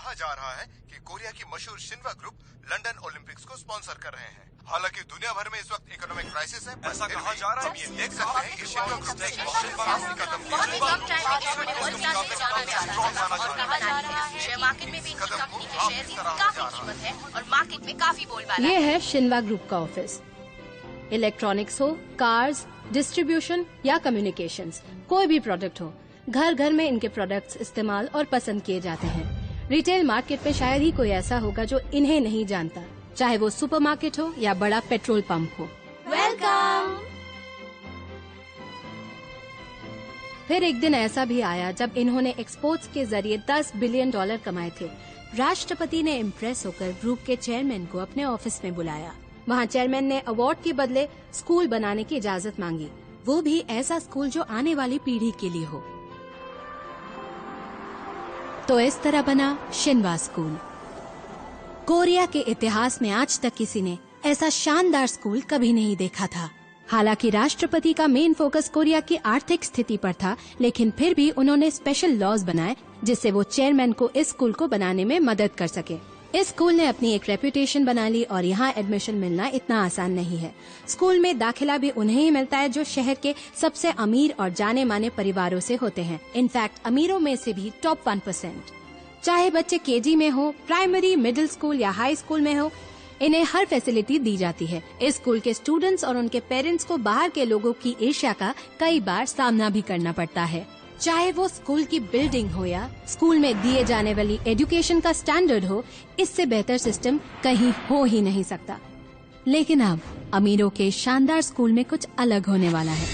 कहा जा रहा है कि कोरिया की मशहूर शिन्वा ग्रुप लंदन ओलंपिक्स को स्पॉन्सर कर रहे हैं। हालांकि दुनिया भर में इस वक्त इकोनॉमिक क्राइसिस है, ऐसा कहा जा रहा है। देख सकते हैं कि शिन्वा ग्रुप ने बहुत ही कम टाइम में इन्होंने वर्ल्ड क्लास में जाना जा रहा है और कहा जा रहा है शेयर मार्केट में भी इनकी कंपनी के शेयर की काफी कीमत है और मार्केट में काफी बोलबाला। ये है शिन्वा ग्रुप का ऑफिस। इलेक्ट्रॉनिक्स हो, कार्स, डिस्ट्रीब्यूशन या कम्युनिकेशंस, कोई भी प्रोडक्ट हो, घर घर में इनके प्रोडक्ट्स इस्तेमाल और पसंद किए जाते हैं। रिटेल मार्केट में शायद ही कोई ऐसा होगा जो इन्हें नहीं जानता, चाहे वो सुपरमार्केट हो या बड़ा पेट्रोल पंप हो। वेलकम। फिर एक दिन ऐसा भी आया जब इन्होंने एक्सपोर्ट्स के जरिए $10 बिलियन कमाए थे। राष्ट्रपति ने इम्प्रेस होकर ग्रुप के चेयरमैन को अपने ऑफिस में बुलाया। वहाँ चेयरमैन ने अवार्ड के बदले स्कूल बनाने की इजाजत मांगी, वो भी ऐसा स्कूल जो आने वाली पीढ़ी के लिए हो। तो इस तरह बना शिन्वा स्कूल। कोरिया के इतिहास में आज तक किसी ने ऐसा शानदार स्कूल कभी नहीं देखा था। हालांकि राष्ट्रपति का मेन फोकस कोरिया की आर्थिक स्थिति पर था, लेकिन फिर भी उन्होंने स्पेशल लॉज बनाए जिससे वो चेयरमैन को इस स्कूल को बनाने में मदद कर सके। इस स्कूल ने अपनी एक रेपुटेशन बना ली और यहाँ एडमिशन मिलना इतना आसान नहीं है। स्कूल में दाखिला भी उन्हें ही मिलता है जो शहर के सबसे अमीर और जाने माने परिवारों से होते हैं। इनफैक्ट अमीरों में से भी टॉप 1%। चाहे बच्चे केजी में हो, प्राइमरी, मिडिल स्कूल या हाई स्कूल में हो, इन्हें हर फैसिलिटी दी जाती है। इस स्कूल के स्टूडेंट्स और उनके पेरेंट्स को बाहर के लोगों की ईर्ष्या का कई बार सामना भी करना पड़ता है। चाहे वो स्कूल की बिल्डिंग हो या स्कूल में दिए जाने वाली एजुकेशन का स्टैंडर्ड हो, इससे बेहतर सिस्टम कहीं हो ही नहीं सकता। लेकिन अब अमीरों के शानदार स्कूल में कुछ अलग होने वाला है।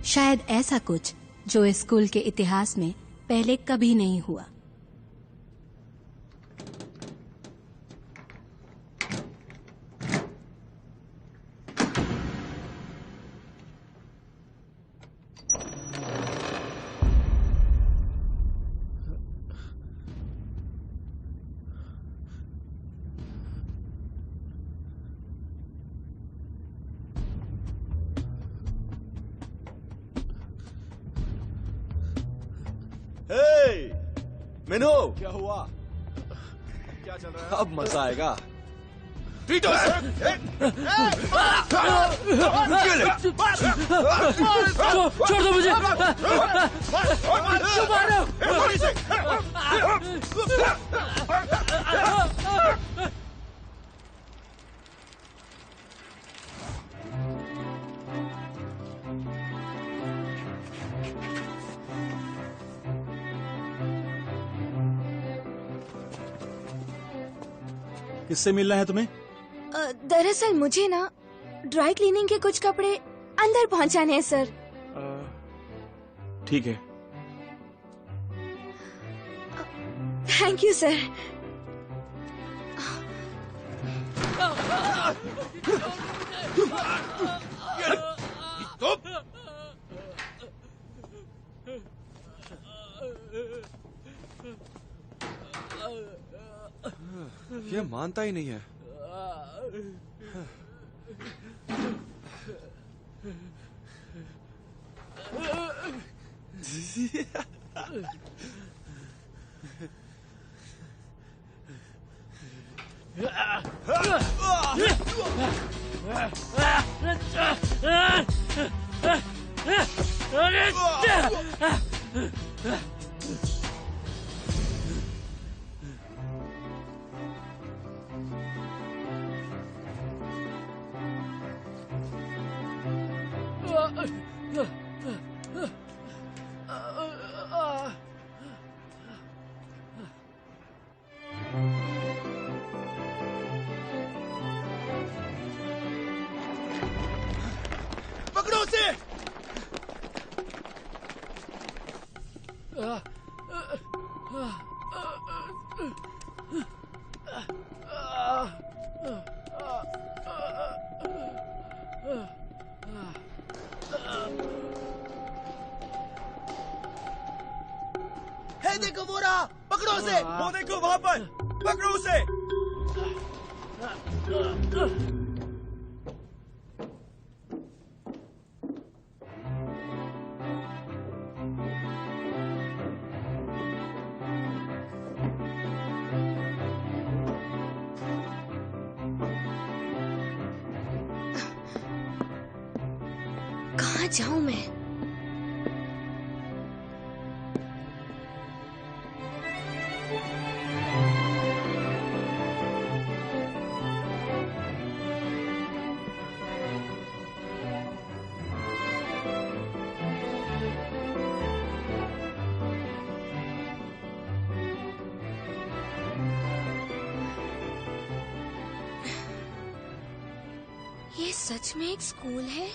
शायद ऐसा कुछ जो इस स्कूल के इतिहास में पहले कभी नहीं हुआ। मिनो, क्या हुआ? क्या चल रहा है? अब मजा आएगा। छोड़ दो मुझे। किससे मिलना है तुम्हें? दरअसल मुझे ना ड्राई क्लीनिंग के कुछ कपड़े अंदर पहुंचाने हैं सर। ठीक है। Thank you sir. ये मानता ही नहीं है। पकड़ो उसे। देखो वो रहा, पकड़ो उसे। वो देखो वहाँ पर, पकड़ो उसे। कहाँ जाऊं मैं? ये सच में एक स्कूल है?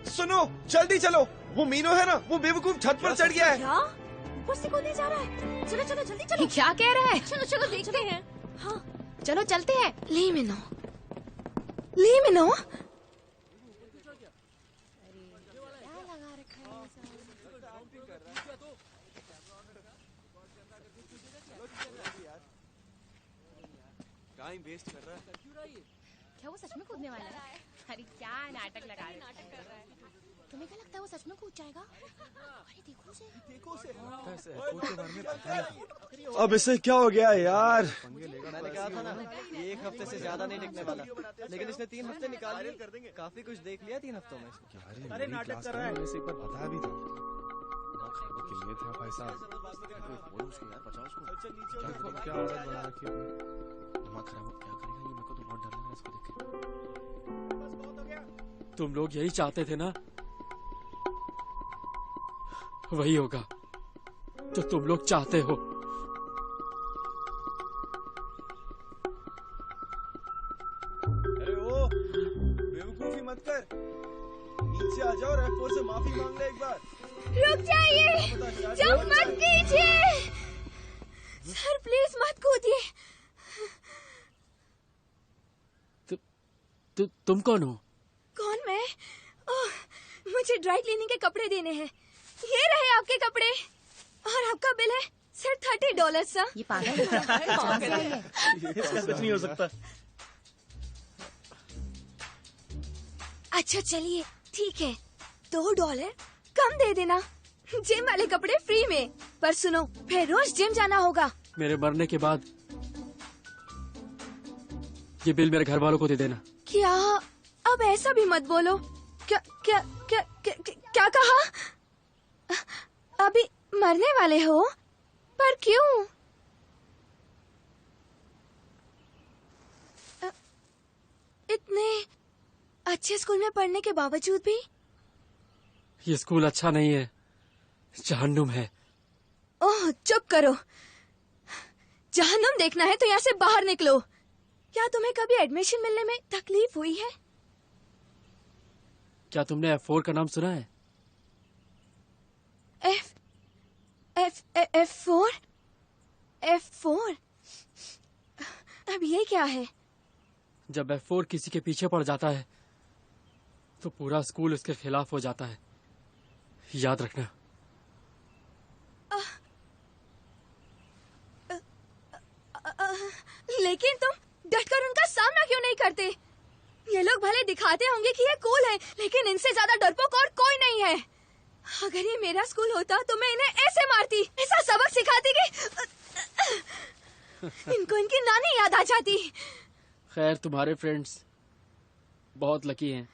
सुनो, जल्दी चलो। वो मीनू है ना, वो बेवकूफ छत पर चढ़ गया है। क्या? ऊपर से कूदने जा रहा है? चलो चलो जल्दी चलो। ये क्या कह रहा है? चलो चलो देखते हैं। हाँ चलो चलते हैं। ली मिनो, ली मिनो। टाइम वेस्ट कर रहा है। क्या वो सच में कूदने वाला है? अरे क्या नाटक लगा रहे हैं। तुम्हें क्या लगता है वो सच में कूद जाएगा? अरे देखो उसे। अब इसे क्या हो गया यार? मैंने कहा था ना, ये 1 हफ्ते से ज्यादा नहीं टिकने वाला, लेकिन इसने 3 हफ्ते निकाल लिए। कर देंगे, काफी कुछ देख लिया 3 हफ्तों में। अरे नाटक कर रहा है। एक बार बताया भी था। कितने था भाई साहब? यार बचाओ उसको। क्या आदत बना रखी है? दिमाग खराब हो क्या करेगा ये? मेरे को तो बहुत डर लग रहा है इसको देख के। तुम लोग यही चाहते थे ना? वही होगा जो तुम लोग चाहते हो। अरे ओ, बेवकूफी मत कर। नीचे आ जाओ और F4 से माफी मांग ले एक बार। रुक जाइए, जंप मत कीजिए सर, प्लीज मत कूदिए। तुम कौन हो? कौन मैं? ओह, मुझे ड्राई क्लीनिंग के कपड़े देने हैं। ये रहे आपके कपड़े और आपका बिल है सिर्फ $30 सर। ये पागल है। इसका कुछ नहीं हो सकता। अच्छा चलिए ठीक है, $2 कम दे देना। जिम वाले कपड़े फ्री में, पर सुनो फिर रोज जिम जाना होगा। मेरे मरने के बाद ये बिल मेरे घर वालों को दे देना। क्या? अब ऐसा भी मत बोलो। क्या क्या क्या क्या, क्या कहा? अभी मरने वाले हो? पर क्यों? इतने अच्छे स्कूल में पढ़ने के बावजूद भी? ये स्कूल अच्छा नहीं है, जहन्नुम है। ओह चुप करो। जहन्नुम देखना है तो यहाँ से बाहर निकलो। क्या तुम्हें कभी एडमिशन मिलने में तकलीफ हुई है? क्या तुमने F4 का नाम सुना है? F4? F4? अब ये क्या है? जब F4 किसी के पीछे पड़ जाता है तो पूरा स्कूल उसके खिलाफ हो जाता है, याद रखना। लेकिन तुम डटकर उनका सामना क्यों नहीं करते? ये लोग भले दिखाते होंगे कि ये कूल है, लेकिन इनसे ज्यादा डरपोक और कोई नहीं है। अगर ये मेरा स्कूल होता तो मैं इन्हें ऐसे मारती, ऐसा सबक सिखाती कि इनको इनकी नानी याद आ जाती। खैर तुम्हारे फ्रेंड्स बहुत लकी हैं।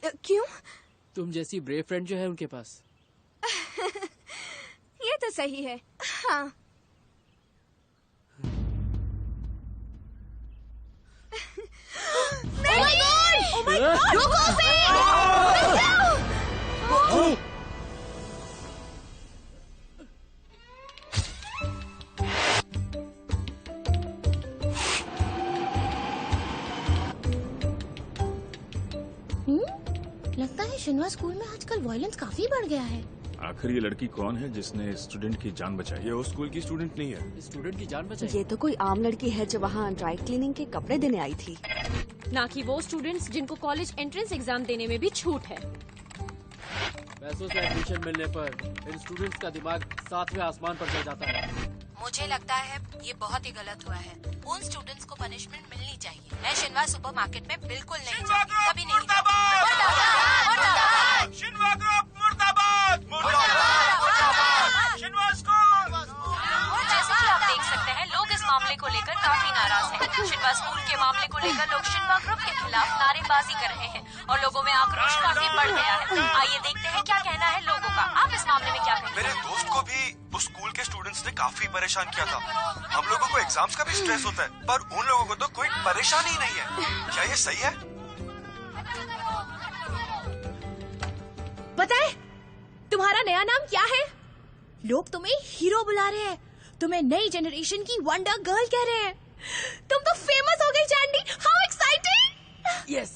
क्यों? तुम जैसी ब्रेव फ्रेंड जो है उनके पास। ये तो सही है। हाँ लगता है शिनवा स्कूल में आजकल वायलेंस काफी बढ़ गया है। आखिर ये लड़की कौन है जिसने स्टूडेंट की जान बचाई? ये उस स्कूल की स्टूडेंट नहीं है। स्टूडेंट की जान बचाई? ये तो कोई आम लड़की है जो वहाँ ड्राई क्लीनिंग के कपड़े देने आई थी, ना कि वो स्टूडेंट्स जिनको कॉलेज एंट्रेंस एग्जाम देने में भी छूट है। पैसों से एडमिशन मिलने पर इन स्टूडेंट्स का दिमाग 7वें आसमान पर चढ़ जाता है। मुझे लगता है ये बहुत ही गलत हुआ है। उन स्टूडेंट्स को पनिशमेंट मिलनी चाहिए। मैं शिनवा सुपरमार्केट में बिल्कुल नहीं जाती, कभी नहीं जाती। शिनवा ग्रुप मुर्दाबाद! मुर्दाबाद! शिनवा स्कूल! जैसे कि आप देख सकते हैं, लोग इस मामले को लेकर काफी नाराज हैं। शिनवा स्कूल के मामले को लेकर लोग शिनवा ग्रुप के खिलाफ नारेबाजी कर रहे हैं और लोगों में आक्रोश काफी बढ़ गया है। आइए देखते हैं क्या कहना है लोगों का। आप इस मामले में क्या कहेंगे? मेरे दोस्त को भी उस स्कूल के स्टूडेंट्स ने काफी परेशान किया था। हम लोगों को एग्जाम्स का भी स्ट्रेस होता है, पर उन लोगों को तो कोई परेशानी नहीं है। क्या ये सही है? बताए तुम्हारा नया नाम क्या है? लोग तुम्हें हीरो बुला रहे हैं, तुम्हें नई जनरेशन की वंडर गर्ल कह रहे हैं। तुम तो फेमस हो गई चैंडी। How exciting! यस,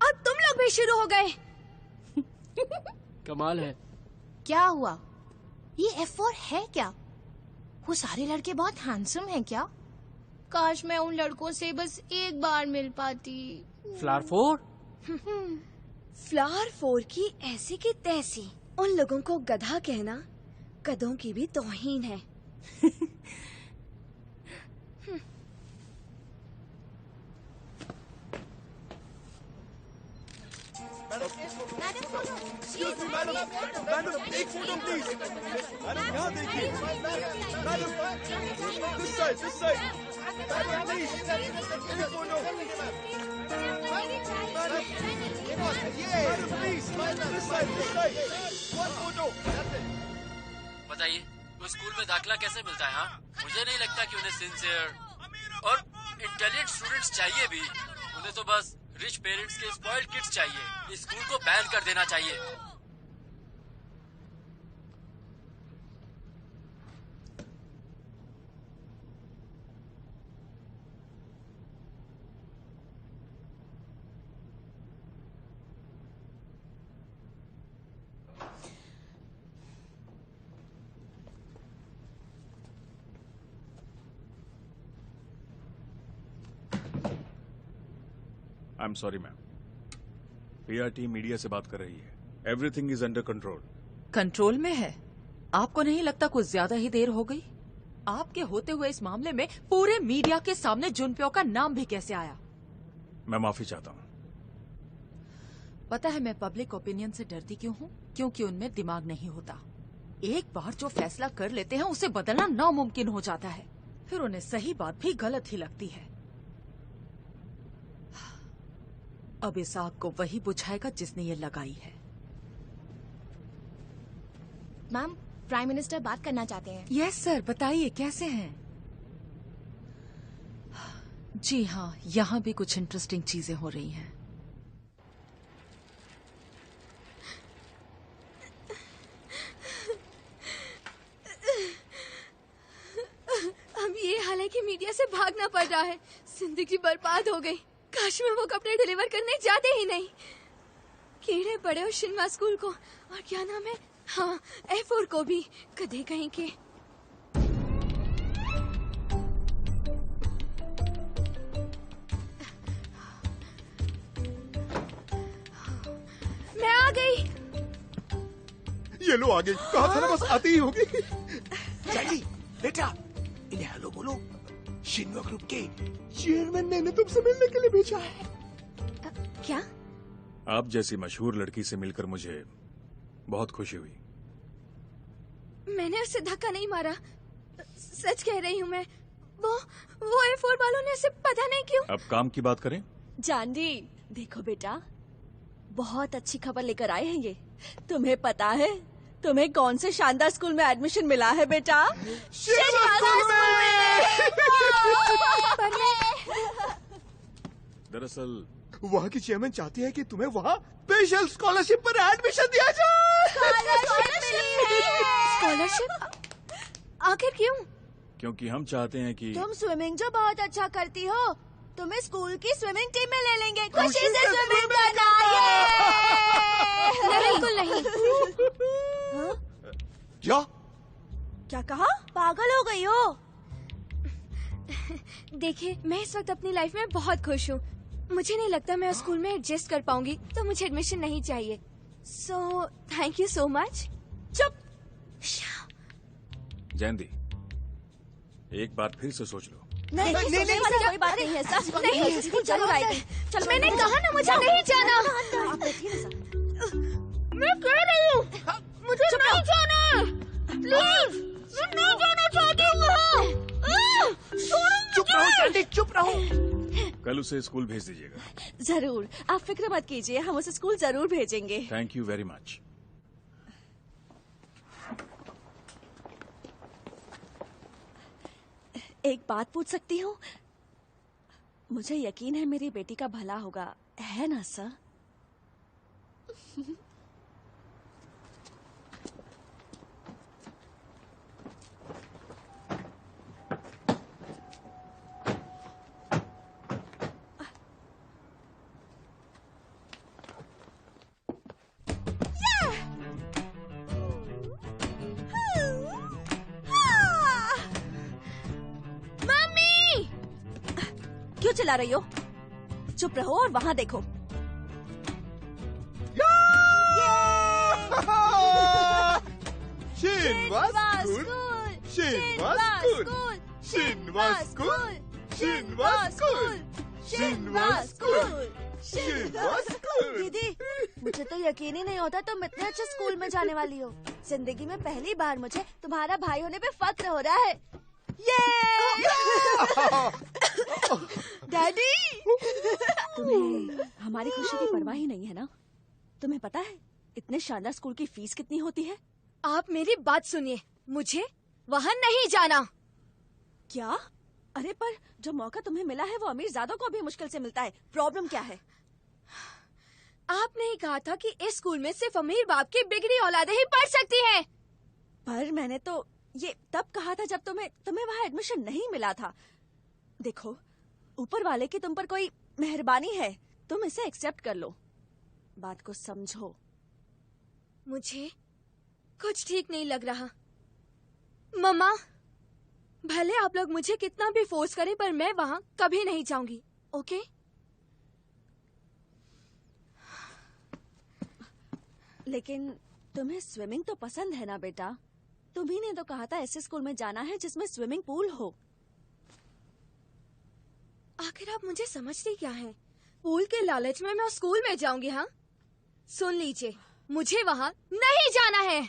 अब तुम लोग भी शुरू हो गए। कमाल है। क्या हुआ? ये F4 है क्या? वो सारे लड़के बहुत हैंडसम हैं क्या? काश मैं उन लड़कों से बस एक बार मिल पाती। फ्लावर 4? फ्लावर 4 की ऐसी की तैसी। उन लोगों को गधा कहना गधों की भी तौहीन है। मैडम एक फोटो प्लीज। मैडम यहाँ देखिए। Madam this side. Madam please एक photo. Madam please this side one photo. बताइए, वो स्कूल में दाखिला कैसे मिलता है? हाँ, मुझे नहीं लगता कि उन्हें सिंसियर और इंटेलिजेंट स्टूडेंट्स चाहिए भी। उन्हें तो बस रिच पेरेंट्स के स्पॉइल्ड किड्स चाहिए। इस स्कूल को बैन कर देना चाहिए। आई am sorry ma'am, PR team media से बात कर रही है। Everything is under control. Control में है? आपको नहीं लगता कुछ ज्यादा ही देर हो गई? आपके होते हुए इस मामले में पूरे मीडिया के सामने जुनप्यो का नाम भी कैसे आया? मैं माफी चाहता हूँ। पता है मैं पब्लिक ओपिनियन से डरती क्यों हूँ? क्योंकि उनमें दिमाग नहीं होता। एक बार जो फैसला कर लेते हैं उसे बदलना नामुमकिन हो जाता है। फिर उन्हें सही बात भी गलत ही लगती है। अब इस आग को वही बुझाएगा जिसने ये लगाई है। मैम, प्राइम मिनिस्टर बात करना चाहते हैं। यस सर, बताइए कैसे हैं? जी हाँ, यहाँ भी कुछ इंटरेस्टिंग चीजें हो रही हैं। अब ये हाल है कि मीडिया से भागना पड़ रहा है। जिंदगी बर्बाद हो गई। काश मैं वो कपड़े डिलीवर करने जाते ही नहीं। कीड़े पड़े हो शिनवा स्कूल को, और क्या नाम है, हाँ, F4 को भी। गधे कहीं के। मैं आ गई। ये लो आ गई। कहा था ना बस आती ही होगी। जल्दी बेटा, इन्हें हेलो बोलो। शिनवा ग्रुप के चेयरमैन ने तुमसे मिलने के लिए भेजा है। क्या? आप जैसी मशहूर लड़की से मिलकर मुझे बहुत खुशी हुई। मैंने उसे धक्का नहीं मारा, सच कह रही हूँ मैं। वो F4 वालों ने उसे पता नहीं क्यों। अब काम की बात करें। जानवी, देखो बेटा, बहुत अच्छी खबर लेकर आए हैं ये। तुम्हें पता है तुम्हें कौन से शानदार स्कूल में एडमिशन मिला है बेटा? शिनवा स्कूल में। दरअसल वहाँ की चेयरमैन चाहती है कि तुम्हें वहाँ स्पेशल स्कॉलरशिप पर एडमिशन दिया जाए। स्कॉलरशिप? आखिर क्यों? क्योंकि हम चाहते हैं कि तुम स्विमिंग जो बहुत अच्छा करती हो, तुम्हें स्कूल की स्विमिंग टीम में ले लेंगे। खुशी से स्विमिंग करना। बिल्कुल नहीं। क्या कहा? पागल हो गई हो? देखिए, मैं इस वक्त अपनी लाइफ में बहुत खुश हूँ। मुझे नहीं लगता मैं उस स्कूल में एडजस्ट कर पाऊंगी, तो मुझे एडमिशन नहीं चाहिए। So thank you so much. चुप। जयंती, एक बार फिर से सोच लो। नहीं, कोई बात नहीं है सर। नहीं, चलो चलो। मैंने कहा ना मुझे नहीं जाना। मैं कह रही हूँ मुझे नहीं जाना। प्लीज, मैं नहीं जाना चाहती हूँ वहाँ। चुप रहो चंडी चुप रहो। कल उसे स्कूल भेज दीजिएगा। जरूर, आप फिक्र मत कीजिए, हम उसे स्कूल जरूर भेजेंगे। Thank you very much. एक बात पूछ सकती हूँ? मुझे यकीन है मेरी बेटी का भला होगा, है ना सर? क्यों चिल्ला रही हो? चुप रहो और वहाँ देखो। Shinhwa school, Shinhwa school, Shinhwa school, Shinhwa school, Shinhwa school, Shinhwa school. दीदी, मुझे तो यकीन ही नहीं होता तुम इतने अच्छे स्कूल में जाने वाली हो। जिंदगी में पहली बार मुझे तुम्हारा भाई होने पे फक्र हो रहा है। डैडी, तुम्हें हमारी खुशी की परवाह ही नहीं है ना? तुम्हें पता है इतने शानदार स्कूल की फीस कितनी होती है? आप मेरी बात सुनिए, मुझे वहाँ नहीं जाना। क्या? अरे पर जो मौका तुम्हें मिला है वो अमीर ज़्यादा को भी मुश्किल से मिलता है। प्रॉब्लम क्या है? आपने ही कहा था कि इस स्कूल में सिर्फ अमीर बाप की बिगड़ी औलादें ही पढ़ सकती हैं। पर मैंने तो ये तब कहा था जब तुम्हें वहाँ एडमिशन नहीं मिला था। देखो, ऊपर वाले की तुम पर कोई मेहरबानी है, तुम इसे एक्सेप्ट कर लो। बात को समझो। मुझे कुछ ठीक नहीं लग रहा। मम्मा, भले आप लोग मुझे कितना भी फोर्स करें पर मैं वहाँ कभी नहीं जाऊंगी, ओके? लेकिन तुम्हें स्विमिंग तो पसंद है ना बेटा? तुम्ही ने तो कहा था ऐसे स्कूल में जाना है जिसमें स्विमिंग पूल हो। आखिर आप मुझे समझती क्या हैं? पूल के लालच में मैं उस स्कूल में जाऊंगी? हाँ, सुन लीजिए, मुझे वहाँ नहीं जाना है।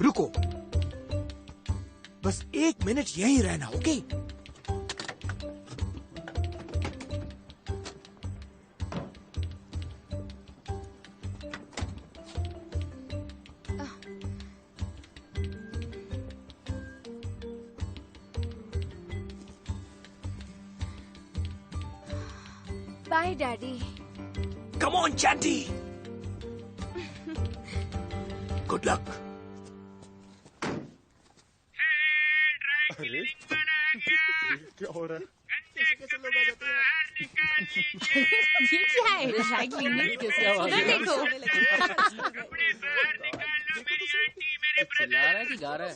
रुको, बस 1 मिनट यहीं रहना, okay? Bye daddy. Come on चैंटी, गुड लक। अरे क्या हो रहा है? कैसे लोग आ जाते हैं? ये क्या है? ड्राई क्लीनिंग कैसे आवाज है? देखो। चिल्ला रहा है कि गा रहा है?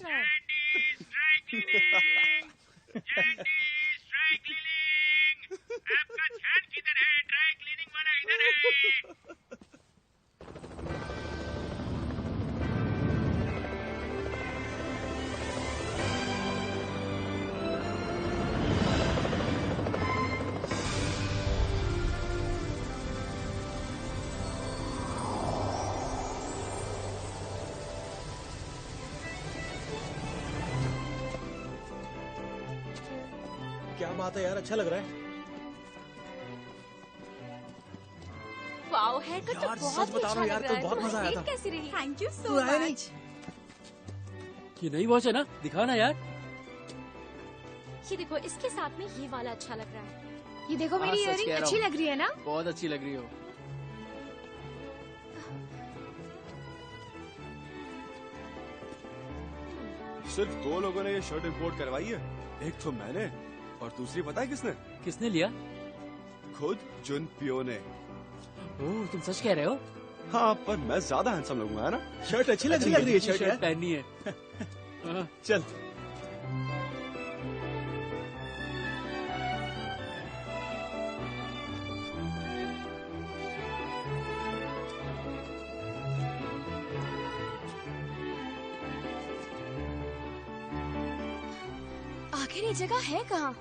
आपका ध्यान किधर है? ड्राई क्लीनिंग वाला इधर है। क्या बात है यार, अच्छा लग रहा है। वाओ, हेयरकट तो यार, बहुत सच बता रहा हूँ यार, कल बहुत मजा आया था। कैसी रही? थैंक यू तू सो आया नहीं? मच। ये नई वॉच है ना? दिखा ना यार। ये देखो, इसके साथ में ये वाला अच्छा लग रहा है। ये देखो, मेरी हाँ, सच इयररिंग कह रहा अच्छी हूँ। लग रही है ना? बहुत अच्छी लग रही हो। सिर्फ 2 लोगों ने ये शर्ट इंपोर्ट करवाई है, एक तो मैंने और दूसरी पता है किसने? किसने लिया? खुद जुन पियो ने। ओह, तुम सच कह रहे हो? हाँ, पर मैं ज्यादा हैंडसम लगूंगा, है ना? शर्ट अच्छी लग रही है शर्ट यार। पहननी है। चल। आखिर ये जगह है कहाँ?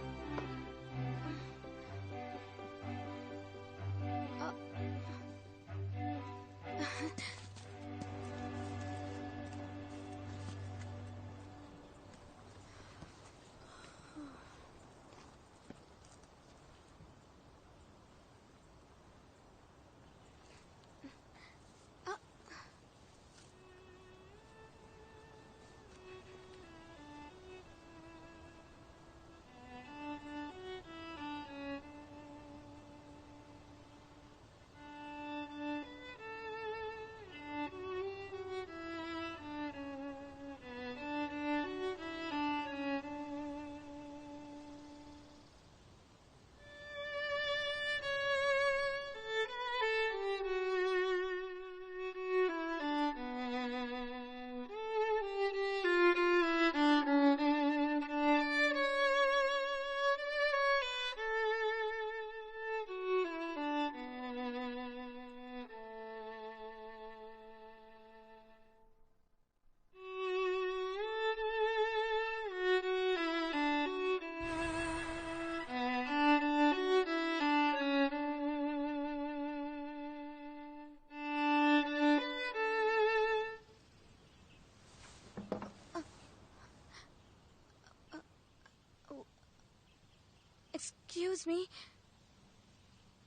एक्सक्यूज मी,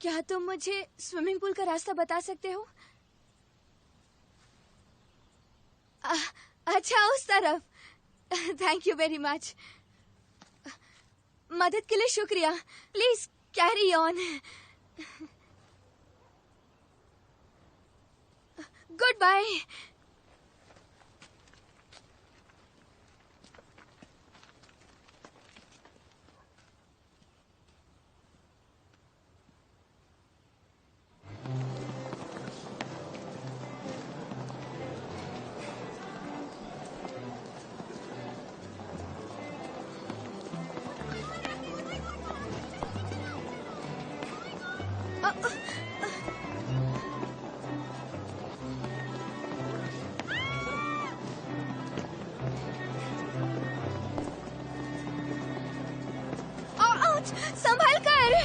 क्या तुम मुझे स्विमिंग पूल का रास्ता बता सकते हो? अच्छा, उस तरफ। Thank you very much. मदद के लिए शुक्रिया। Please carry on. Goodbye. संभल कर।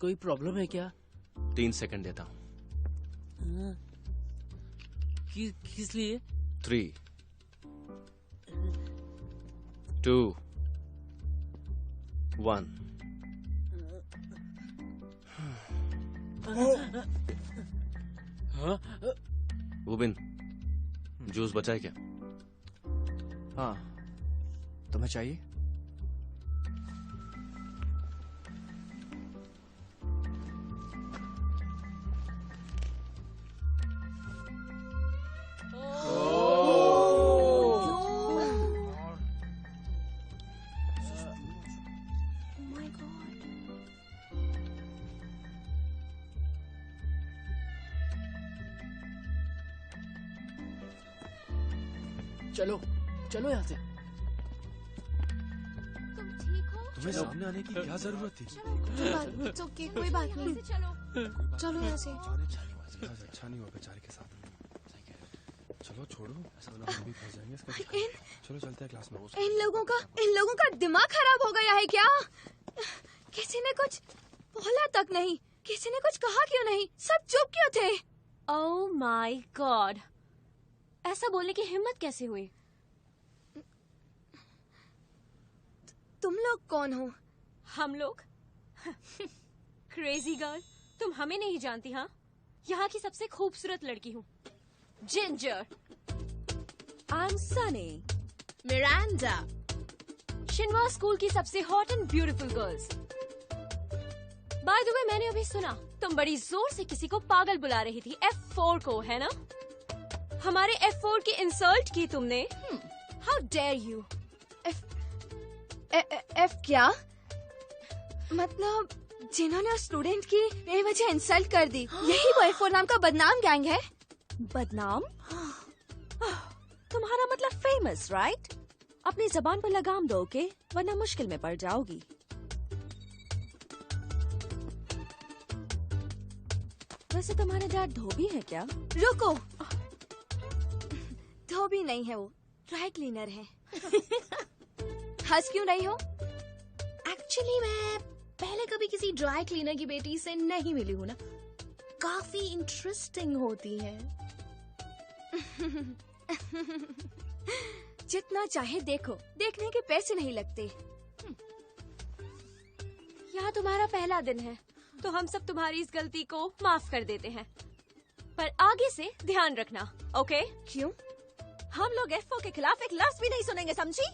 कोई प्रॉब्लम है क्या? 3 सेकंड देता हूँ। किस लिए? 3, 2, 1। हाँ? उबिन, जूस बचा है क्या? हाँ, तुम्हें चाहिए? चलो यहाँ से। तुम ठीक हो? तुम्हें सामने आने की क्या जरूरत थी? It's okay, कोई बात नहीं। चलो यहाँ से। अच्छा नहीं हुआ बेचारे के साथ। चलो छोड़ो, ऐसा ना हम भी फंस जाएंगे इसका। चलो चलते हैं क्लास में। इन लोगों का दिमाग खराब हो गया है क्या? किसी ने कुछ बोला तक नहीं, किसी ने कुछ कहा क्यों नहीं? सब चुप क्यों थे? ओह माय गॉड, ऐसा बोलने की हिम्मत कैसे हुई? तुम लोग कौन हो? हम लोग क्रेजी गर्ल, तुम हमें नहीं जानती? हाँ, यहाँ की सबसे खूबसूरत लड़की हूँ, Ginger. I am Sunny. Miranda. Shinhwa school की सबसे hot and beautiful girls. By the way, मैंने अभी सुना तुम बड़ी जोर से किसी को पागल बुला रही थी, F4 को, है ना? हमारे F4 की इंसल्ट की तुमने। How dare you. F क्या? मतलब जिन्होंने उस स्टूडेंट की बेवजह इंसल्ट कर दी, यही वो F4 नाम का बदनाम गैंग है? बदनाम? तुम्हारा मतलब फेमस, राइट? अपनी जबान पर लगाम दो, ओके? वरना मुश्किल में पड़ जाओगी। वैसे तुम्हारे डैड धोबी है क्या? रुको, धोबी नहीं है, वो ड्राई क्लीनर है। हंस क्यों रही हो? एक्चुअली मैं पहले कभी किसी ड्राई क्लीनर की बेटी से नहीं मिली हूँ ना, काफी इंटरेस्टिंग होती है। जितना चाहे देखो, देखने के पैसे नहीं लगते। यहाँ तुम्हारा पहला दिन है, तो हम सब तुम्हारी इस गलती को माफ कर देते हैं, पर आगे से ध्यान रखना, ओके? क्यों? हम लोग F4 के खिलाफ एक लफ्ज भी नहीं सुनेंगे, समझी?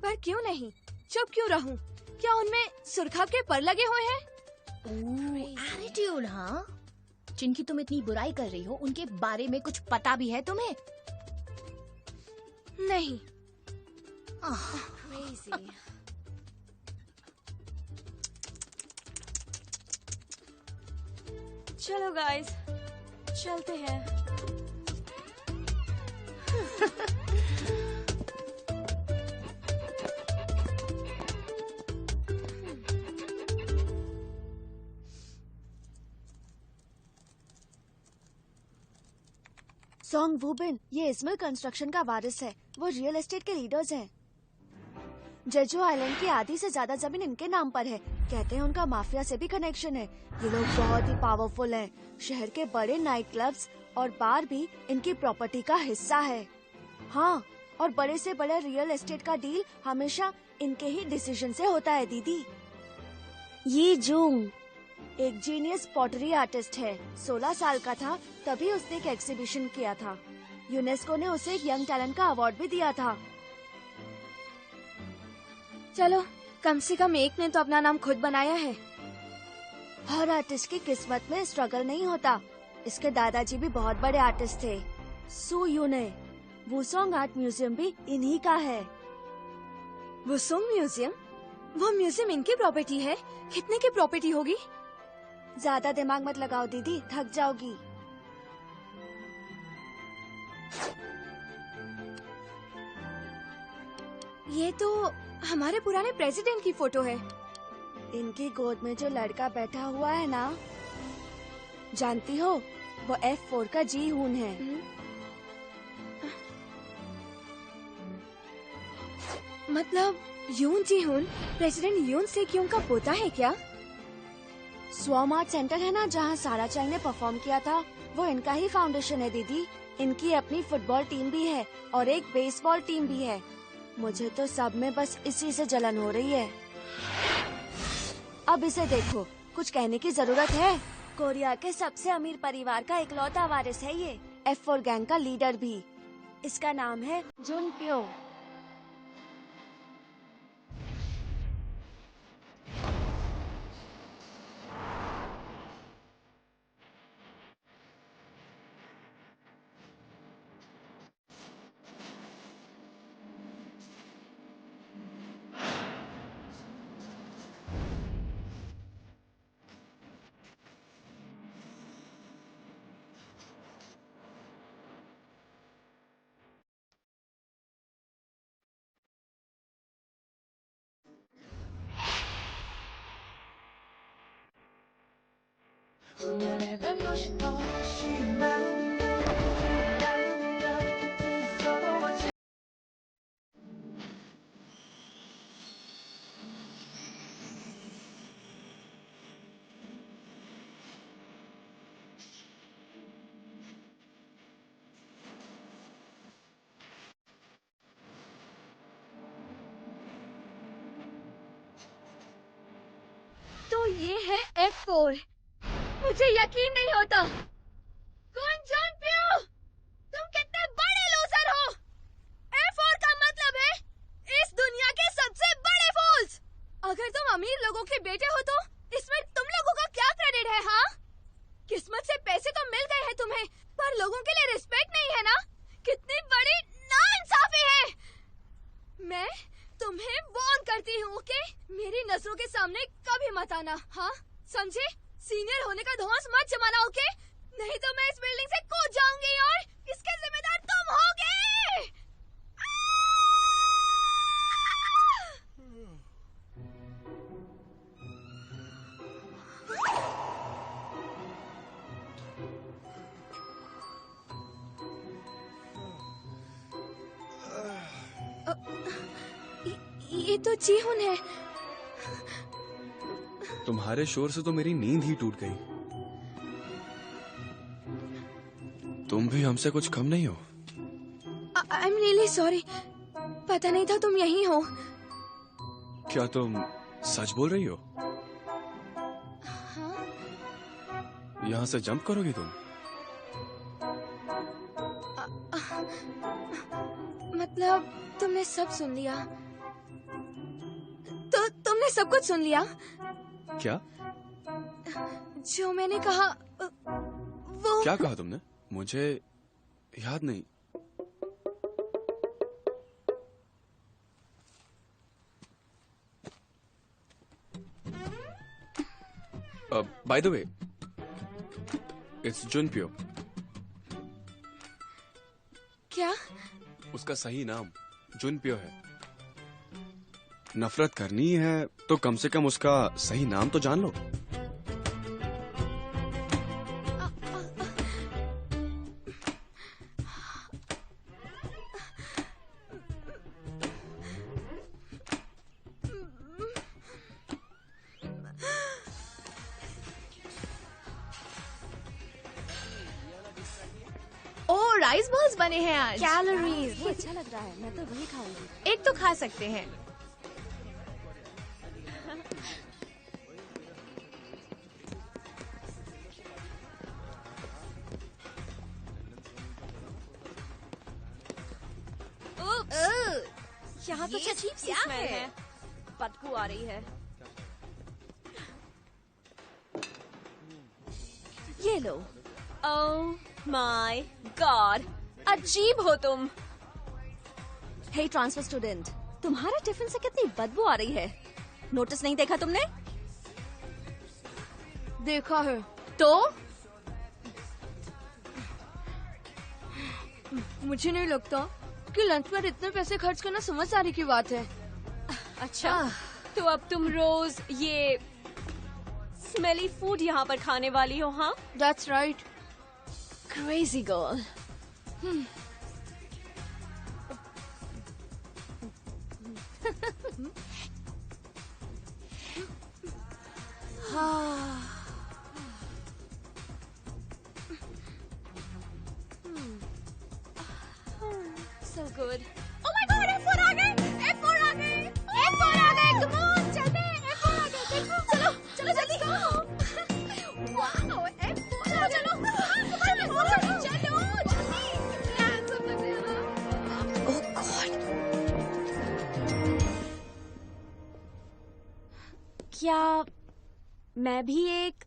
पर क्यों नहीं? चुप क्यों रहूं? क्या उनमें सुरखा के पर लगे हुए हैं? एटीट्यूड, हाँ? जिनकी तुम इतनी बुराई कर रही हो, उनके बारे में कुछ पता भी है तुम्हें? नहीं। Crazy. चलो गाइस, चलते हैं। सॉन्ग वुबिन, ये इस्माइल कंस्ट्रक्शन का वारिस है। वो रियल एस्टेट के लीडर्स हैं। जेजो आइलैंड की आधी से ज्यादा जमीन इनके नाम पर है। कहते हैं उनका माफिया से भी कनेक्शन है। ये लोग बहुत ही पावरफुल हैं। शहर के बड़े नाइट क्लब्स और बार भी इनकी प्रॉपर्टी का हिस्सा है। हाँ, और बड़े से बड़े रियल एस्टेट का डील हमेशा इनके ही डिसीजन से होता है दीदी। ये जूंग एक जीनियस पॉटरी आर्टिस्ट है। 16 साल का था तभी उसने एक एग्जीबिशन किया था। यूनेस्को ने उसे एक यंग टैलेंट का अवार्ड भी दिया था। चलो, कम से कम एक ने तो अपना नाम खुद बनाया है। हर आर्टिस्ट की किस्मत में स्ट्रगल नहीं होता। इसके दादाजी भी बहुत बड़े आर्टिस्ट थे। सू यूने। वुसोंग आर्ट म्यूजियम भी इन्हीं का है। वुसोंग म्यूजियम? वो म्यूजियम इनकी प्रॉपर्टी है? कितने की प्रॉपर्टी होगी? ज्यादा दिमाग मत लगाओ दीदी, थक जाओगी। ये तो हमारे पुराने प्रेसिडेंट की फोटो है। इनकी गोद में जो लड़का बैठा हुआ है ना, जानती हो, वो F4 का जी हून है। मतलब यून जी हून प्रेसिडेंट यून से क्यों का पोता है क्या? स्वॉर्म आर्ट सेंटर है ना, जहाँ सारा चाई ने परफॉर्म किया था, वो इनका ही फाउंडेशन है दीदी। इनकी अपनी फुटबॉल टीम भी है और एक बेसबॉल टीम भी है। मुझे तो सब में बस इसी से जलन हो रही है। अब इसे देखो, कुछ कहने की जरूरत है? कोरिया के सबसे अमीर परिवार का इकलौता वारिस है ये, F4 गैंग का लीडर भी। इसका नाम है जुन प्यो। ये है F4। मुझे यकीन नहीं होता। गुंजन पियो, तुम कितने बड़े लूजर हो। F4 का मतलब है इस दुनिया के सबसे बड़े फूल्स। अगर तुम अमीर लोगों के बेटे हो तो इसमें तुम लोगों का क्या क्रेडिट है? हाँ, किस्मत से पैसे तो मिल गए हैं तुम्हें, पर लोगों के लिए रिस्पेक्ट नहीं है ना। कितनी बड़ी नाइंसाफी है। मैं तुम्हें वार्न करती हूँ, ओके? मेरी नजरों के सामने कभी मत आना, हाँ समझे? सीनियर होने का धौंस मत जमाना, ओके? नहीं तो मैं इस बिल्डिंग से कूद जाऊंगी और इसके जिम्मेदार तुम होगे। ये तो जीहुन है। तुम्हारे शोर से तो मेरी नींद ही टूट गई। तुम भी हमसे कुछ कम नहीं हो। आई एम रियली सॉरी, पता नहीं था तुम यहीं हो। क्या तुम सच बोल रही हो? हाँ? यहाँ से जंप करोगी तुम? मतलब तुमने सब सुन लिया? तो तुमने सब कुछ सुन लिया? क्या? जो मैंने कहा वो। क्या कहा तुमने? मुझे याद नहीं। By the way, it's Junpyo. क्या? उसका सही नाम जुनप्यो है। नफरत करनी है तो कम से कम उसका सही नाम तो जान लो। ओ, राइस बॉल्स बने हैं आज। कैलोरीज, ये अच्छा लग रहा है, मैं तो वही खाऊंगी। एक तो खा सकते हैं। यहाँ कुछ ये अजीब सी क्या स्मेल है? है, बदबू आ रही है। ये लो। ओह माय गॉड, अजीब हो तुम। हे ट्रांसफर स्टूडेंट, तुम्हारे टिफिन से कितनी बदबू आ रही है। नोटिस नहीं देखा तुमने? देखा है। तो मुझे नहीं लगता कि लंच पर इतने पैसे खर्च करना समझदारी की बात है। अच्छा, तो अब तुम रोज ये स्मेली फूड यहाँ पर खाने वाली हो? हाँ, that's right. Crazy girl. So good. Oh my God, F4 आ गए, F4 आ गए, F4 आ गए, come on, चलते हैं, F4 आ गए, देखो, चलो, चलो जल्दी करो। Wow, F4, चलो, चलो, F4, चलो, जल्दी, handsome लग रहे हैं। Oh God, क्या मैं भी एक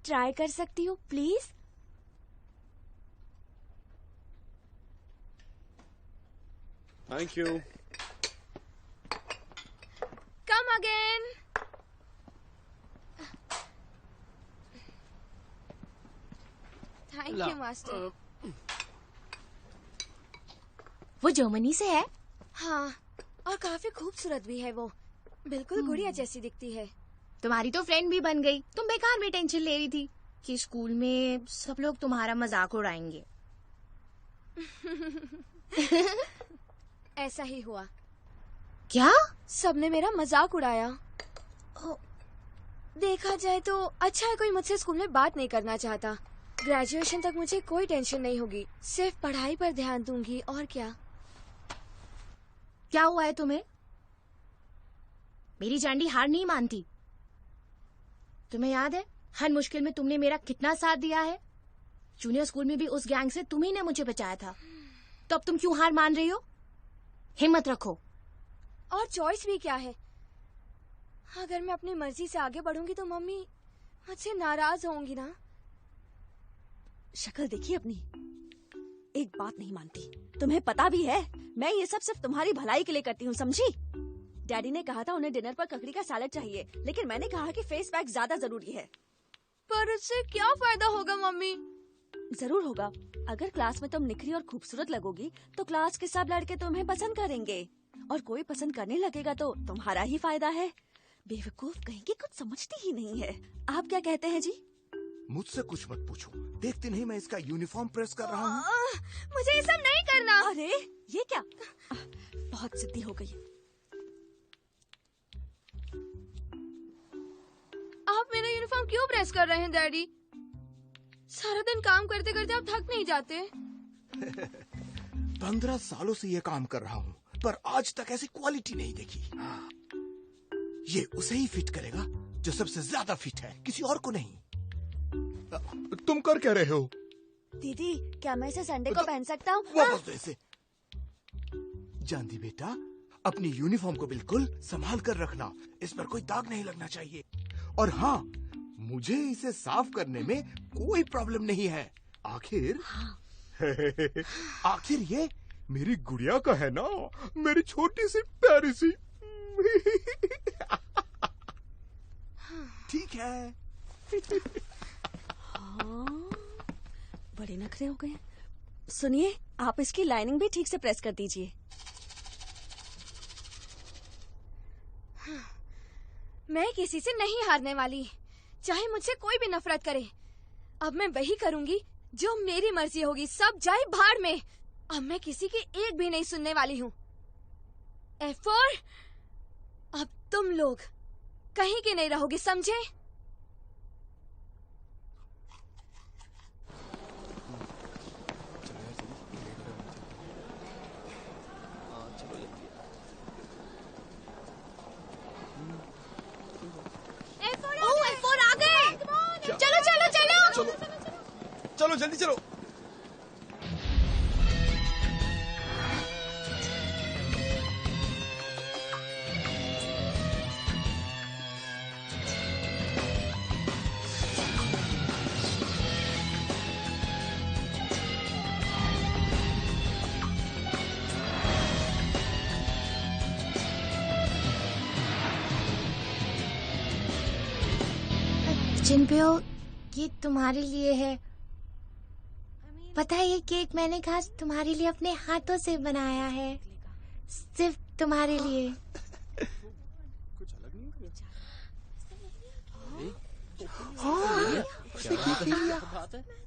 ट्राई कर सकती हूँ please? Thank you. Come again. Thank you master. वो जर्मनी से है? हाँ, और काफी खूबसूरत भी है वो। बिल्कुल गुड़िया जैसी दिखती है। तुम्हारी तो फ्रेंड भी बन गई। तुम बेकार में टेंशन ले रही थी कि स्कूल में सब लोग तुम्हारा मजाक उड़ाएंगे। ऐसा ही हुआ। क्या? सबने मेरा मजाक उड़ाया। देखा जाए तो अच्छा है कोई मुझसे स्कूल में बात नहीं करना चाहता। ग्रेजुएशन तक मुझे कोई टेंशन नहीं होगी, सिर्फ पढ़ाई पर ध्यान दूंगी। और क्या? क्या हुआ है तुम्हें? मेरी जांडी हार नहीं मानती। तुम्हें याद है हर मुश्किल में तुमने मेरा कितना साथ दिया है? जूनियर स्कूल में भी उस गैंग से तुम ही ने मुझे बचाया था, तो अब तुम क्यों हार मान रही हो? हिम्मत रखो। और चॉइस भी क्या है? अगर मैं अपनी मर्जी से आगे बढ़ूंगी तो मम्मी मुझसे नाराज होंगी ना। शक्ल देखिए अपनी, एक बात नहीं मानती। तुम्हें पता भी है मैं ये सब सिर्फ तुम्हारी भलाई के लिए करती हूँ, समझी? डैडी ने कहा था उन्हें डिनर पर ककड़ी का सैलेड चाहिए, लेकिन मैंने कहा कि फेस पैक ज्यादा जरूरी है। पर उससे क्या फायदा होगा मम्मी? जरूर होगा। अगर क्लास में तुम निखरी और खूबसूरत लगोगी तो क्लास के सब लड़के तुम्हें पसंद करेंगे, और कोई पसंद करने लगेगा तो तुम्हारा ही फायदा है। बेवकूफ कहीं की कुछ समझती ही नहीं है। आप क्या कहते हैं जी? मुझसे कुछ मत पूछो, देखते नहीं मैं इसका यूनिफॉर्म प्रेस कर रहा हूँ। मुझे ये सब नहीं करना। अरे ये क्या, बहुत जिद्दी हो गई। आप मेरा यूनिफॉर्म क्यों प्रेस कर रहे हैं डैडी? सारा दिन काम करते करते आप थक नहीं जाते? 15 सालों से ये काम कर रहा हूँ, पर आज तक ऐसी क्वालिटी नहीं देखी। ये उसे ही फिट करेगा जो सबसे ज्यादा फिट है, किसी और को नहीं। तुम कर क्या रहे हो? दीदी क्या मैं इसे संडे को पहन सकता हूँ? वापस दो इसे। जानती बेटा, अपनी यूनिफॉर्म को बिल्कुल संभाल कर रखना, इस पर कोई दाग नहीं लगना चाहिए। और हाँ, मुझे इसे साफ करने में कोई प्रॉब्लम नहीं है। आखिर आखिर ये मेरी गुड़िया का है ना, मेरी छोटी सी प्यारी सी। ठीक है। हाँ, बड़े नखरे हो गए। सुनिए, आप इसकी लाइनिंग भी ठीक से प्रेस कर दीजिए। मैं किसी से नहीं हारने वाली, चाहे मुझसे कोई भी नफरत करे। अब मैं वही करूंगी जो मेरी मर्जी होगी, सब जाए भाड़ में। अब मैं किसी की एक भी नहीं सुनने वाली हूँ। F4, अब तुम लोग कहीं के नहीं रहोगे, समझे? F4 आ गए। चलो चलो चलो चलो जल्दी चलो। चिनप्यो, ये तुम्हारे लिए है। पता है ये केक मैंने खास तुम्हारे लिए अपने हाथों से बनाया है, सिर्फ तुम्हारे लिए। कुछ अलग नहीं है?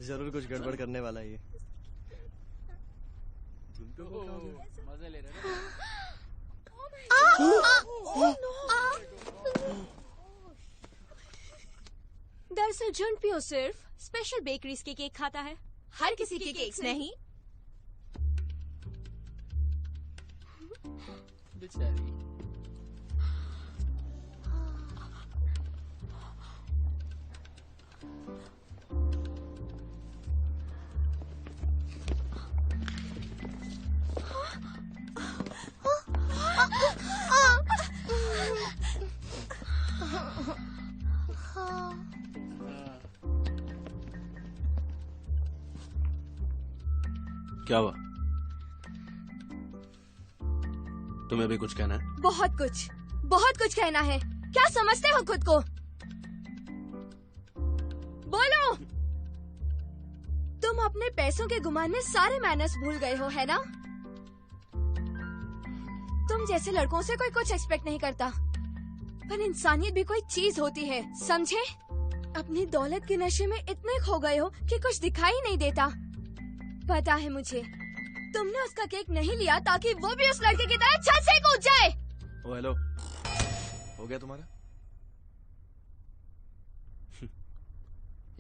जरूर कुछ गड़बड़ करने वाला ये। मजे ले रहे दरअसल झुंडपियो सिर्फ स्पेशल बेकरीज के केक खाता है, हर किसी के केक्स नहीं। बेचारी। क्या हुआ? तुम्हें भी कुछ कहना है? बहुत कुछ कहना है। क्या समझते हो खुद को? बोलो। तुम अपने पैसों के गुमान में सारे मैनर्स भूल गए हो, है ना? तुम जैसे लड़कों से कोई कुछ एक्सपेक्ट नहीं करता, पर इंसानियत भी कोई चीज होती है, समझे? अपनी दौलत के नशे में इतने खो गए हो कि कुछ दिखाई नहीं देता। पता है मुझे, तुमने उसका केक नहीं लिया ताकि वो भी उस लड़के की तरह छत से कूद जाए। ओ हेलो, हो गया तुम्हारा?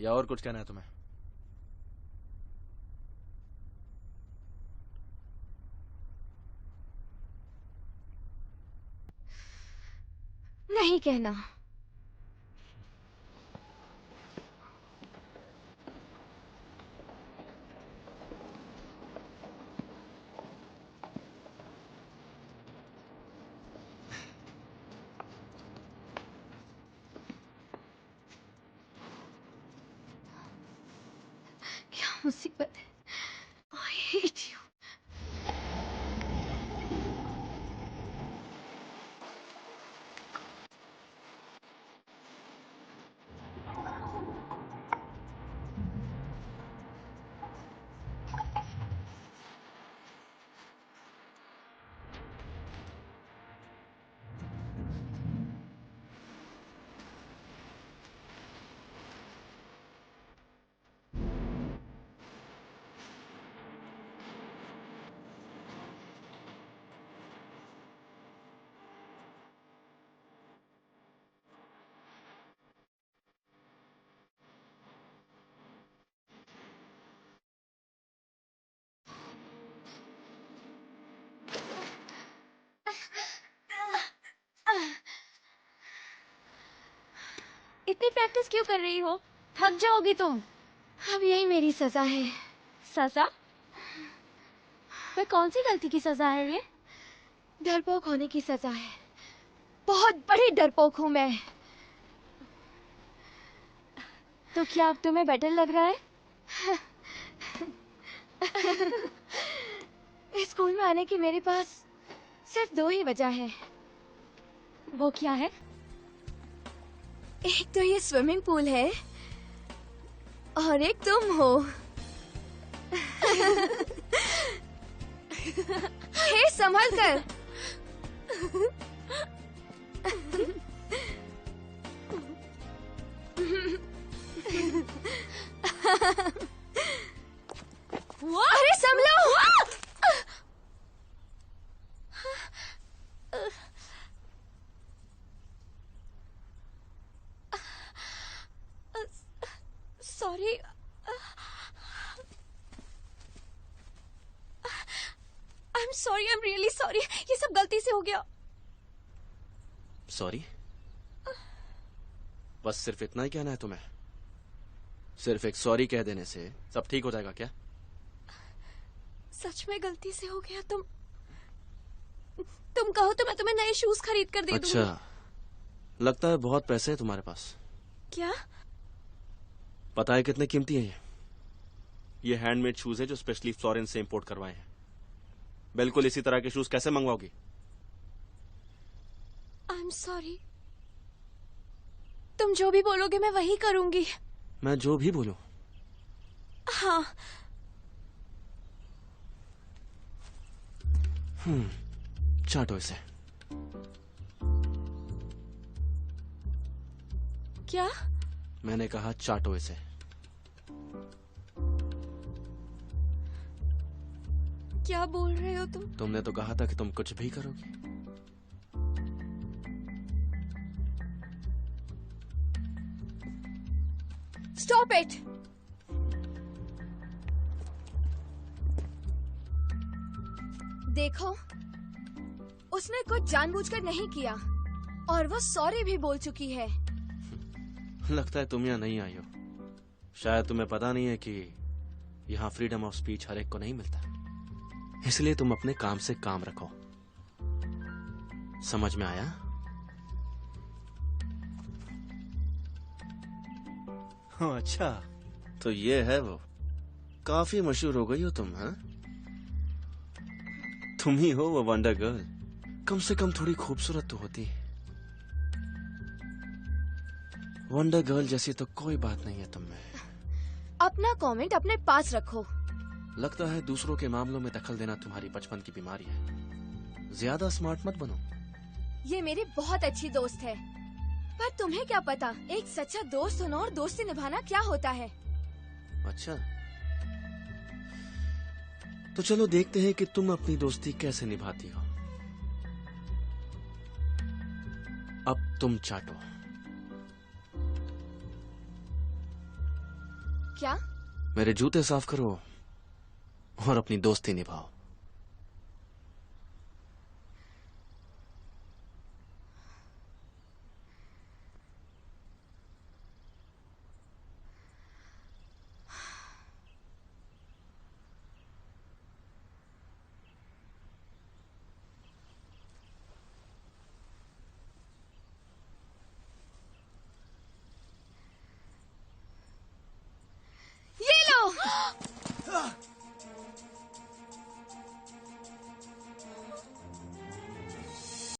या और कुछ कहना है तुम्हें? नहीं कहना। मुसीबत है। I hate you. इतनी प्रैक्टिस क्यों कर रही हो? थक जाओगी तुम। अब यही मेरी सजा है। सजा? पर कौन सी गलती की सजा है ये? डरपोक होने की सजा है। बहुत बड़ी डरपोक हूँ मैं। तो क्या अब तुम्हें बेटर लग रहा है? इस स्कूल में आने की मेरे पास सिर्फ 2 ही वजह है। वो क्या है? एक तो ये स्विमिंग पूल है और एक तुम हो। हे संभल कर। अरे संभलो। Sorry. I am sorry, I am really sorry. ये सब गलती से हो गया। सॉरी? बस सिर्फ इतना ही कहना है तुम्हें? सिर्फ एक सॉरी कह देने से सब ठीक हो जाएगा क्या? सच में गलती से हो गया। तुम कहो तो मैं तुम्हें नए शूज खरीद कर दे दूंगी। अच्छा, लगता है बहुत पैसे हैं तुम्हारे पास। क्या? पता है कितने कीमती हैं ये हैंडमेड शूज है जो स्पेशली फ्लोरेंस से इंपोर्ट करवाए हैं। बिल्कुल इसी तरह के शूज कैसे मंगवाओगी? आई एम सॉरी। तुम जो भी बोलोगे मैं वही करूंगी। मैं जो भी बोलूं? हाँ। चाटो इसे। क्या? मैंने कहा चाटो इसे। क्या बोल रहे हो तुम? तुमने तो कहा था कि तुम कुछ भी करोगी। Stop it. देखो, उसने कुछ जानबूझकर नहीं किया और वो सॉरी भी बोल चुकी है। लगता है तुम यहाँ नहीं आई हो। शायद तुम्हें पता नहीं है कि यहाँ फ्रीडम ऑफ स्पीच हर एक को नहीं मिलता, इसलिए तुम अपने काम से काम रखो। समझ में आया? हाँ, अच्छा तो ये है वो। काफी मशहूर हो गई हो तुम, हाँ? तुम ही हो वो वंडर गर्ल। कम से कम थोड़ी खूबसूरत तो होती। वंडर गर्ल जैसी तो कोई बात नहीं है तुम में। अपना कमेंट अपने पास रखो। लगता है दूसरों के मामलों में दखल देना तुम्हारी बचपन की बीमारी है। ज्यादा स्मार्ट मत बनो। ये मेरी बहुत अच्छी दोस्त है, पर तुम्हें क्या पता एक सच्चा दोस्त होना और दोस्ती निभाना क्या होता है। अच्छा, तो चलो देखते हैं कि तुम अपनी दोस्ती कैसे निभाती हो। अब तुम चाटो। क्या? मेरे जूते साफ करो और अपनी दोस्ती निभाओ।